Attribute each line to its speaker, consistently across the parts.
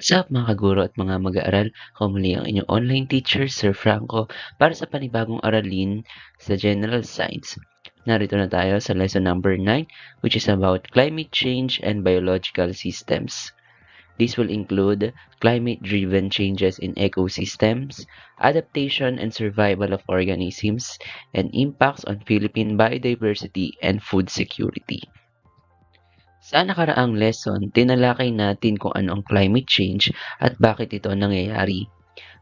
Speaker 1: What's up mga kaguro at mga mag-aaral? Ako muli ang inyong online teacher, Sir Franco, para sa panibagong aralin sa General Science. Narito na tayo sa lesson number 9, which is about climate change and biological systems. This will include climate-driven changes in ecosystems, adaptation and survival of organisms, and impacts on Philippine biodiversity and food security. Sa nakaraang lesson, tinalakay natin kung ano ang climate change at bakit ito nangyayari.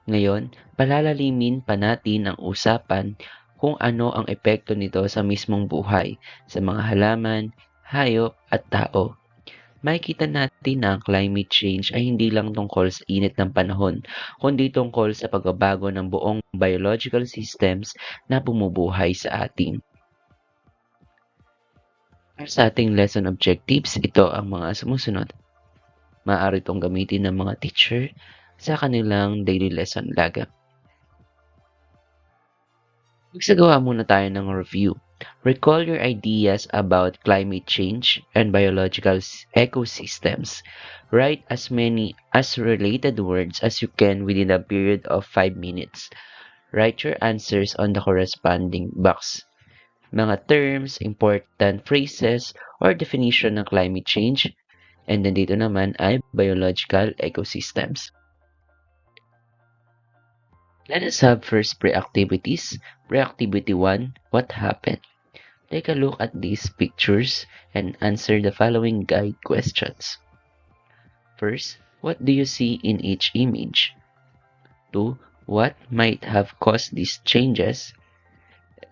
Speaker 1: Ngayon, palalalimin pa natin ang usapan kung ano ang epekto nito sa mismong buhay, sa mga halaman, hayop at tao. Makikita natin na ang climate change ay hindi lang tungkol sa init ng panahon, kundi tungkol sa pagbabago ng buong biological systems na bumubuhay sa atin. Para sa ating lesson objectives, ito ang mga sumusunod. Maaari itong gamitin ng mga teacher sa kanilang daily lesson laga. Magsagawa muna tayo ng review. Recall your ideas about climate change and biological ecosystems. Write as many as related words as you can within a period of 5 minutes. Write your answers on the corresponding box. Mga terms, important phrases, or definition ng climate change. And then dito naman ay biological ecosystems. Let us have first pre-activities. Pre-activity 1, what happened? Take a look at these pictures and answer the following guide questions. First, what do you see in each image? 2, what might have caused these changes?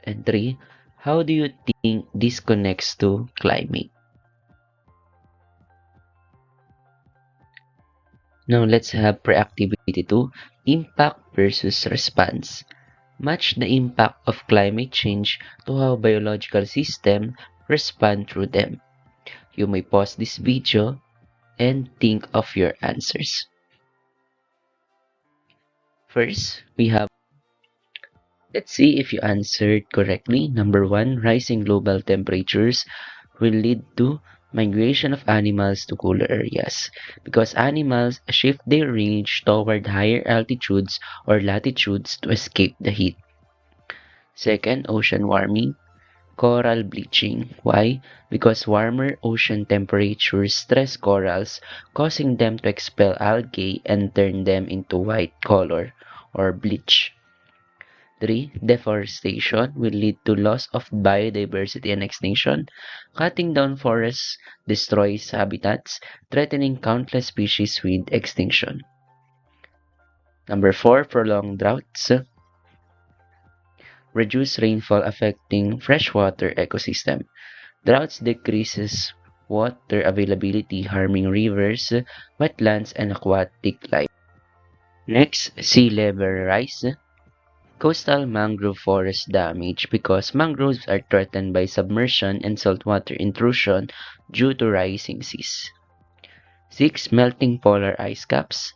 Speaker 1: And 3, how do you think this connects to climate? Now let's have pre-activity 2, impact versus response. Match the impact of climate change to how biological systems respond through them. You may pause this video and think of your answers. First, let's see if you answered correctly. Number 1, rising global temperatures will lead to migration of animals to cooler areas because animals shift their range toward higher altitudes or latitudes to escape the heat. Second, ocean warming. Coral bleaching. Why? Because warmer ocean temperatures stress corals, causing them to expel algae and turn them into white color or bleach. 3. Deforestation will lead to loss of biodiversity and extinction. Cutting down forests destroys habitats, threatening countless species with extinction. Number 4. Prolonged droughts. Reduce rainfall affecting freshwater ecosystem. Droughts decreases water availability, harming rivers, wetlands, and aquatic life. Next, sea level rise. Coastal mangrove forest damage because mangroves are threatened by submersion and saltwater intrusion due to rising seas. 6. Melting polar ice caps.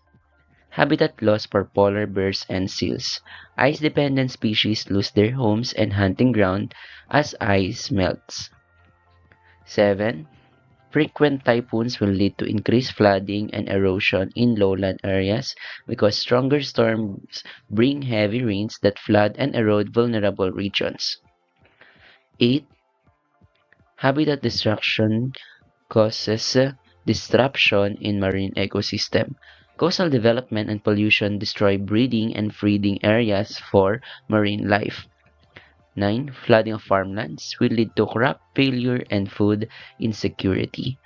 Speaker 1: Habitat loss for polar bears and seals. Ice-dependent species lose their homes and hunting ground as ice melts. 7. Frequent typhoons will lead to increased flooding and erosion in lowland areas because stronger storms bring heavy rains that flood and erode vulnerable regions. 8. Habitat destruction causes disruption in marine ecosystem. Coastal development and pollution destroy breeding and feeding areas for marine life. 9. Flooding of farmlands will lead to crop failure and food insecurity.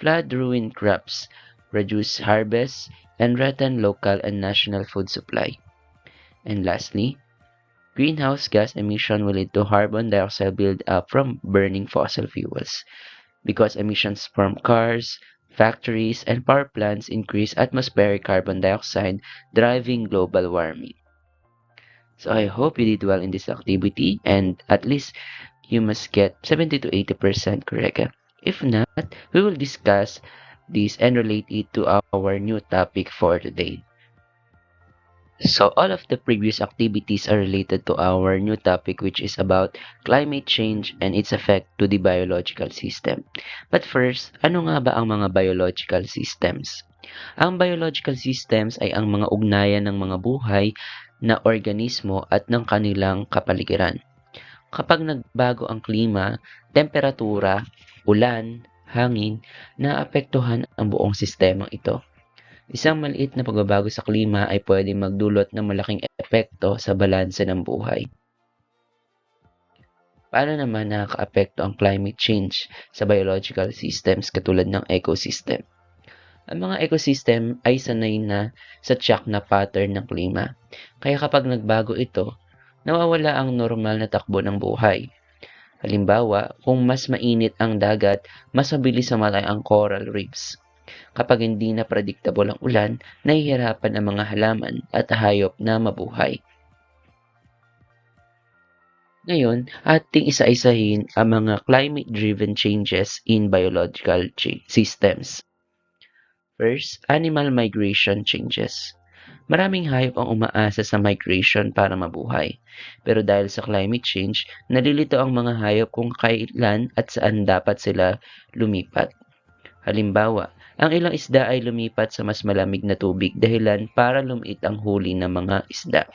Speaker 1: Flood ruin crops, reduce harvests, and threaten local and national food supply. And lastly, greenhouse gas emission will lead to carbon dioxide build-up from burning fossil fuels because emissions from cars, factories, and power plants increase atmospheric carbon dioxide, driving global warming. So I hope you did well in this activity and at least you must get 70 to 80% correct. If not, we will discuss this and relate it to our new topic for today. So all of the previous activities are related to our new topic, which is about climate change and its effect to the biological system. But first, ano nga ba ang mga biological systems? Ang biological systems ay ang mga ugnayan ng mga buhay na organismo at ng kanilang kapaligiran. Kapag nagbago ang klima, temperatura, ulan, hangin, naapektuhan ang buong sistemang ito. Isang maliit na pagbabago sa klima ay pwedeng magdulot ng malaking epekto sa balanse ng buhay. Paano naman nakakaapekto ang climate change sa biological systems katulad ng ecosystem? Ang mga ecosystem ay sanay na sa tiyak na pattern ng klima. Kaya kapag nagbago ito, nawawala ang normal na takbo ng buhay. Halimbawa, kung mas mainit ang dagat, mas mabilis mamatay ang coral reefs. Kapag hindi na predictable ang ulan, nahihirapan ang mga halaman at hayop na mabuhay. Ngayon, ating isa-isahin ang mga climate-driven changes in biological systems. First, animal migration changes. Maraming hayop ang umaasa sa migration para mabuhay. Pero dahil sa climate change, nalilito ang mga hayop kung kailan at saan dapat sila lumipat. Halimbawa, ang ilang isda ay lumipat sa mas malamig na tubig dahilan para lumiit ang huli ng mga isda.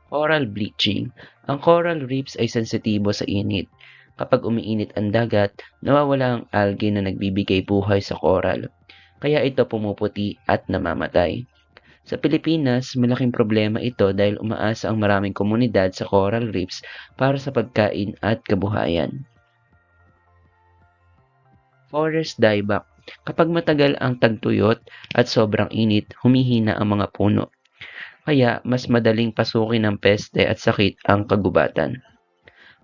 Speaker 1: Coral bleaching. Ang coral reefs ay sensitibo sa init. Kapag umiinit ang dagat, nawawala ang algae na nagbibigay buhay sa coral. Kaya ito pumuputi at namamatay. Sa Pilipinas, malaking problema ito dahil umaasa ang maraming komunidad sa coral reefs para sa pagkain at kabuhayan. Forest dieback. Kapag matagal ang tagtuyot at sobrang init, humihina ang mga puno. Kaya mas madaling pasukin ng peste at sakit ang kagubatan.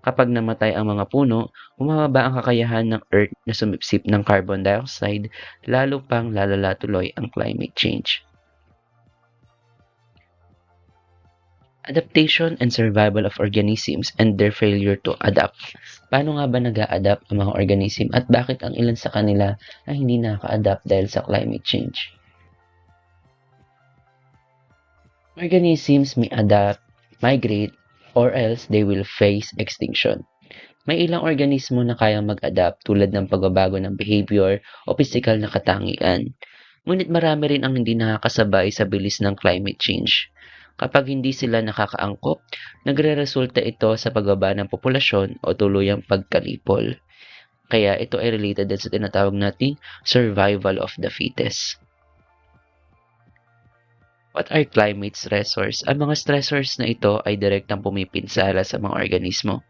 Speaker 1: Kapag namatay ang mga puno, bumababa ang kakayahan ng Earth na sumipsip ng carbon dioxide, lalo pang lalala tuloy ang climate change. Adaptation and survival of organisms and their failure to adapt. Paano nga ba nag-a-adapt ang mga organism at bakit ang ilan sa kanila ay hindi nakaka-adapt dahil sa climate change? Organisms may adapt, migrate, or else they will face extinction. May ilang organismo na kayang mag-adapt tulad ng pagbabago ng behavior o physical na katangian. Ngunit marami rin ang hindi nakakasabay sa bilis ng climate change. Kapag hindi sila nakakaangkop, nagre-resulta ito sa pagbaba ng populasyon o tuluyang pagkalipol. Kaya ito ay related din sa tinatawag nating survival of the fittest. What are climate stressors? Ang mga stressors na ito ay direktang pumipinsala sa mga organismo.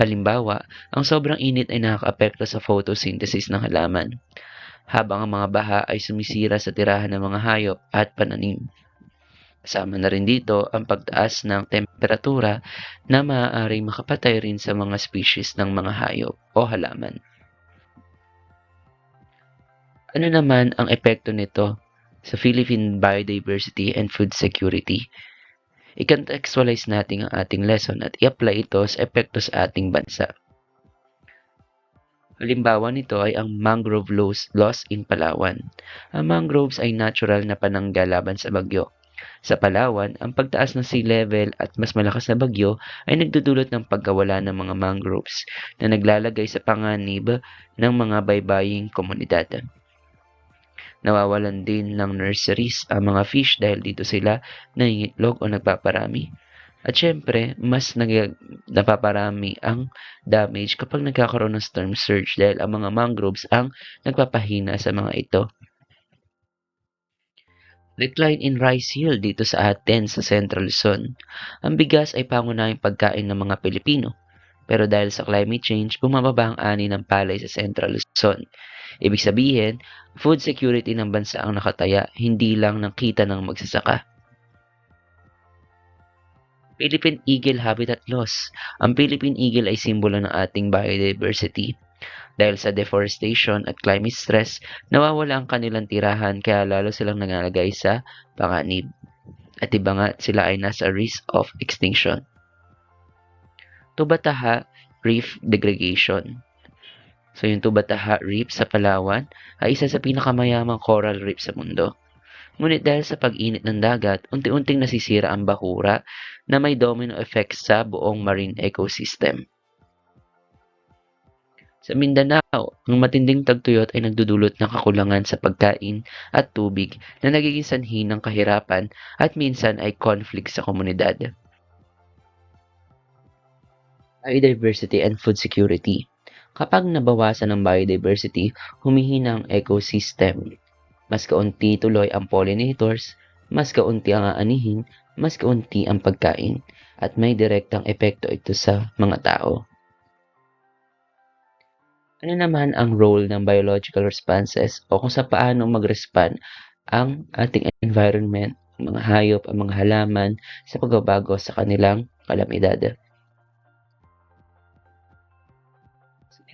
Speaker 1: Halimbawa, ang sobrang init ay nakakaapekto sa photosynthesis ng halaman, habang ang mga baha ay sumisira sa tirahan ng mga hayop at pananim. Kasama na rin dito ang pagtaas ng temperatura na maaaring makapatay rin sa mga species ng mga hayop o halaman. Ano naman ang epekto nito sa Philippine biodiversity and food security? I-contextualize natin ang ating lesson at i-apply ito sa epekto sa ating bansa. Halimbawa nito ay ang mangrove loss in Palawan. Ang mangroves ay natural na panangga laban sa bagyo. Sa Palawan, ang pagtaas ng sea level at mas malakas na bagyo ay nagdudulot ng pagkawala ng mga mangroves na naglalagay sa panganib ng mga baybaying komunidad. Nawawalan din ng nurseries ang mga fish dahil dito sila nangingitlog o nagpaparami. At syempre, mas napaparami ang damage kapag nagkakaroon ng storm surge dahil ang mga mangroves ang nagpapahina sa mga ito. Decline in rice yield dito sa atin sa Central Luzon. Ang bigas ay pangunahing pagkain ng mga Pilipino. Pero dahil sa climate change, bumababa ang ani ng palay sa Central Luzon. Ibig sabihin, food security ng bansa ang nakataya, hindi lang ng kita ng magsasaka. Philippine Eagle Habitat Loss. Ang Philippine Eagle ay simbolo ng ating biodiversity. Dahil sa deforestation at climate stress, nawawala ang kanilang tirahan kaya lalo silang nangalagay sa panganib. At iba nga sila ay nasa risk of extinction. Tubataha Reef Degradation. So yung Tubataha Reef sa Palawan ay isa sa pinakamayamang coral reef sa mundo. Ngunit dahil sa pag-init ng dagat, unti-unting nasisira ang bahura na may domino effect sa buong marine ecosystem. Sa Mindanao, ang matinding tagtuyot ay nagdudulot ng kakulangan sa pagkain at tubig na nagiging sanhi ng kahirapan at minsan ay conflict sa komunidad. Biodiversity and food security. Kapag nabawasan ng biodiversity, humihina ang ecosystem. Mas kaunti tuloy ang pollinators, mas kaunti ang aanihin, mas kaunti ang pagkain, at may direktang epekto ito sa mga tao. Ano naman ang role ng biological responses o kung sa paano mag-respond ang ating environment, mga hayop, ang mga halaman sa pagbabago sa kanilang kalamidad?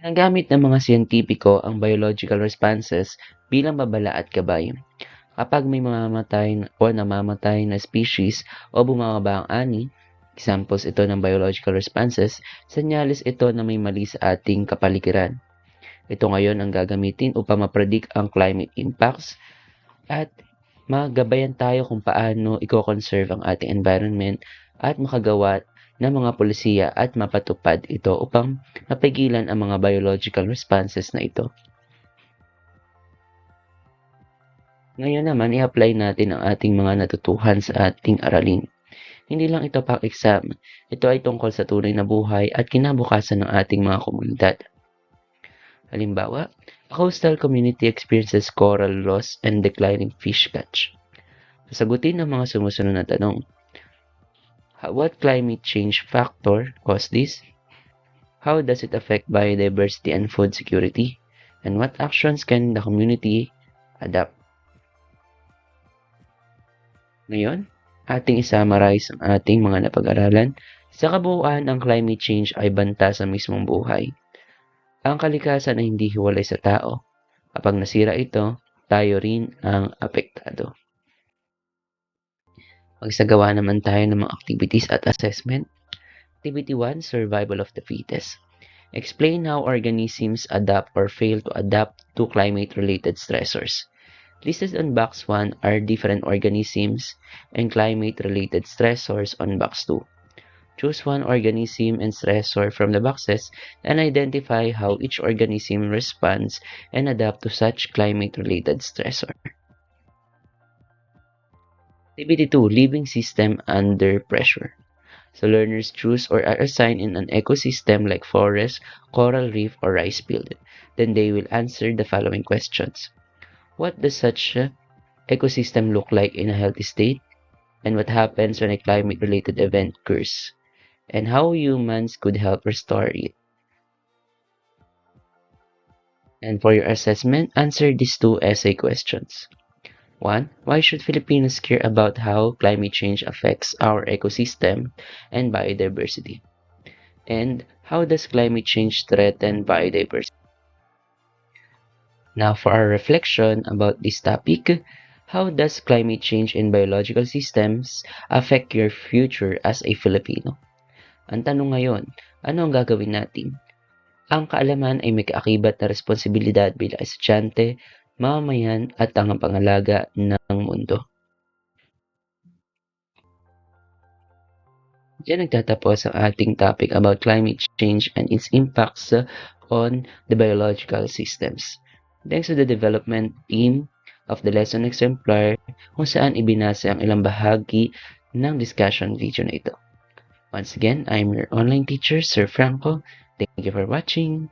Speaker 1: Ginagamit ng mga siyentipiko ang biological responses bilang babala at gabay. Kapag may mamamatay o namamatay na species o bumababa ang ani, examples ito ng biological responses, senyales ito na may mali sa ating kapaligiran. Ito ngayon ang gagamitin upang mapredict ang climate impacts at magabayan tayo kung paano i-conserve ang ating environment at makagawa ng mga polisiya at mapatupad ito upang mapigilan ang mga biological responses na ito. Ngayon naman, i-apply natin ang ating mga natutuhan sa ating aralin. Hindi lang ito pang-exam, ito ay tungkol sa tunay na buhay at kinabukasan ng ating mga komunidad. Halimbawa, a coastal community experiences coral loss and declining fish catch. Sasagutin ang mga sumusunod na tanong. What climate change factor caused this? How does it affect biodiversity and food security? And what actions can the community adapt? Ngayon, ating isummarize ang ating mga napag-aralan. Sa kabuuan, ang climate change ay banta sa mismong buhay. Ang kalikasan ay hindi hiwalay sa tao. Kapag nasira ito, tayo rin ang apektado. Magsagawa naman tayo ng mga activities at assessment. Activity 1, Survival of the Fittest. Explain how organisms adapt or fail to adapt to climate-related stressors. Listed on box 1 are different organisms and climate-related stressors on box 2. Choose one organism and stressor from the boxes and identify how each organism responds and adapt to such climate-related stressor. Activity 2, Living System Under Pressure. So learners choose or are assigned in an ecosystem like forest, coral reef, or rice field. Then they will answer the following questions. What does such ecosystem look like in a healthy state? And what happens when a climate-related event occurs? And how humans could help restore it? And for your assessment, answer these two essay questions. 1. Why should Filipinos care about how climate change affects our ecosystem and biodiversity? And how does climate change threaten biodiversity? Now for our reflection about this topic, how does climate change in biological systems affect your future as a Filipino? Ang tanong ngayon, ano ang gagawin natin? Ang kaalaman ay may kaakibat na responsibilidad bilang estudyante, mamamayan at ang pangalaga ng mundo. Diyan nagtatapos ang ating topic about climate change and its impacts on the biological systems. Thanks to the development team of the lesson exemplar kung saan ibinasa ang ilang bahagi ng discussion video na ito. Once again, I'm your online teacher, Sir Franco. Thank you for watching.